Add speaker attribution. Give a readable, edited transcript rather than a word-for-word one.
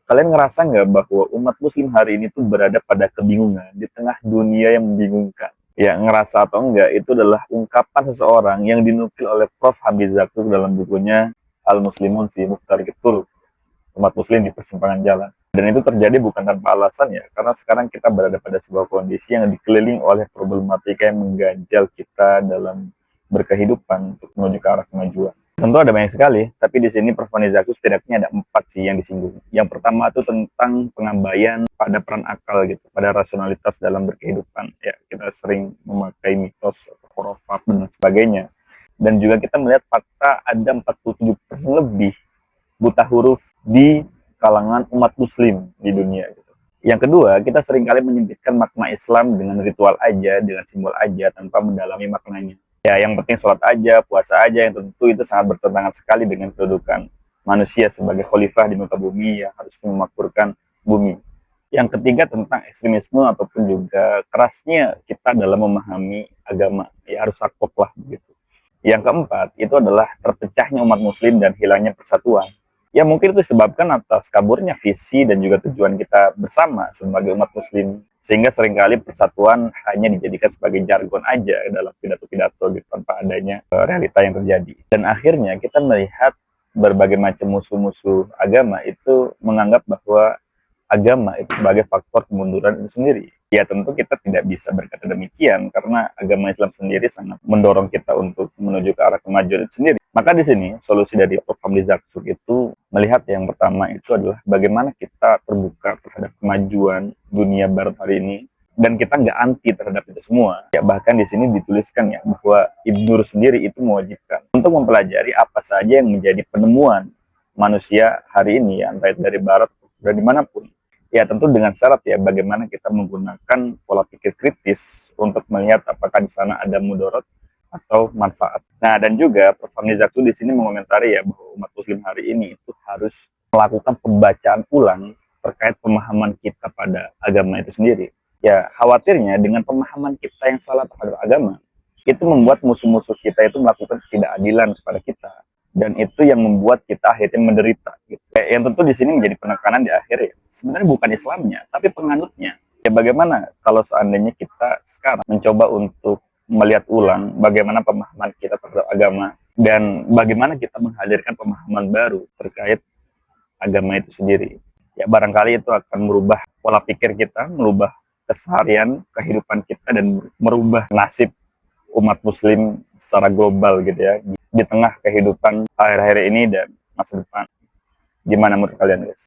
Speaker 1: Kalian ngerasa nggak bahwa umat muslim hari ini tuh berada pada kebingungan di tengah dunia yang membingungkan? Ya, ngerasa atau enggak, itu adalah ungkapan seseorang yang dinukil oleh Prof. Hamid Zatur dalam bukunya Al-Muslimun fi Muftarikit Turuq, umat muslim di persimpangan jalan. Dan itu terjadi bukan tanpa alasan ya, karena sekarang kita berada pada sebuah kondisi yang dikelilingi oleh problematika yang mengganjal kita dalam berkehidupan untuk menuju ke arah kemajuan. Tentu ada banyak sekali, tapi di sini Prof. Zakus setidaknya ada 4 sih yang disinggung. Yang pertama itu tentang pengabaian pada peran akal gitu, pada rasionalitas dalam berkehidupan. Ya, kita sering memakai mitos, khurafat dan sebagainya. Dan juga kita melihat fakta ada 47% lebih buta huruf di kalangan umat muslim di dunia gitu. Yang kedua, kita seringkali menyempitkan makna Islam dengan ritual aja, dengan simbol aja tanpa mendalami maknanya. Ya, yang penting sholat aja, puasa aja, yang tentu itu sangat bertentangan sekali dengan kedudukan manusia sebagai khalifah di muka bumi yang harus memakmurkan bumi. Yang ketiga tentang ekstremisme ataupun juga kerasnya kita dalam memahami agama. Ya, harus saklek lah begitu. Yang keempat, itu adalah terpecahnya umat muslim dan hilangnya persatuan. Ya mungkin itu disebabkan atas kaburnya visi dan juga tujuan kita bersama sebagai umat muslim. Sehingga seringkali persatuan hanya dijadikan sebagai jargon aja dalam pidato-pidato gitu, tanpa adanya realita yang terjadi. Dan akhirnya kita melihat berbagai macam musuh-musuh agama itu menganggap bahwa agama itu sebagai faktor kemunduran itu sendiri. Ya tentu kita tidak bisa berkata demikian karena agama Islam sendiri sangat mendorong kita untuk menuju ke arah kemajuan itu sendiri. Maka di sini solusi dari Prof. Hamid Zakur itu melihat yang pertama itu adalah bagaimana kita terbuka terhadap kemajuan dunia barat hari ini dan kita nggak anti terhadap itu semua. Ya bahkan di sini dituliskan ya bahwa Ibnu sendiri itu mewajibkan untuk mempelajari apa saja yang menjadi penemuan manusia hari ini ya, entah itu dari barat dari dimanapun. Ya tentu dengan syarat ya bagaimana kita menggunakan pola pikir kritis untuk melihat apakah di sana ada mudarat atau manfaat. Nah dan juga Prof. Hamid Zakur di sini mengomentari ya bahwa umat muslim hari ini itu harus melakukan pembacaan ulang terkait pemahaman kita pada agama itu sendiri. Ya khawatirnya dengan pemahaman kita yang salah terhadap agama itu membuat musuh-musuh kita itu melakukan ketidakadilan kepada kita. Dan itu yang membuat kita akhirnya menderita. Gitu. Yang tentu di sini menjadi penekanan di akhir ya. Sebenarnya bukan Islamnya, tapi penganutnya. Ya bagaimana kalau seandainya kita sekarang mencoba untuk melihat ulang bagaimana pemahaman kita terhadap agama dan bagaimana kita menghadirkan pemahaman baru terkait agama itu sendiri. Ya barangkali itu akan merubah pola pikir kita, merubah keseharian kehidupan kita dan merubah nasib umat muslim secara global gitu ya di tengah kehidupan akhir-akhir ini dan masa depan. Gimana menurut kalian guys?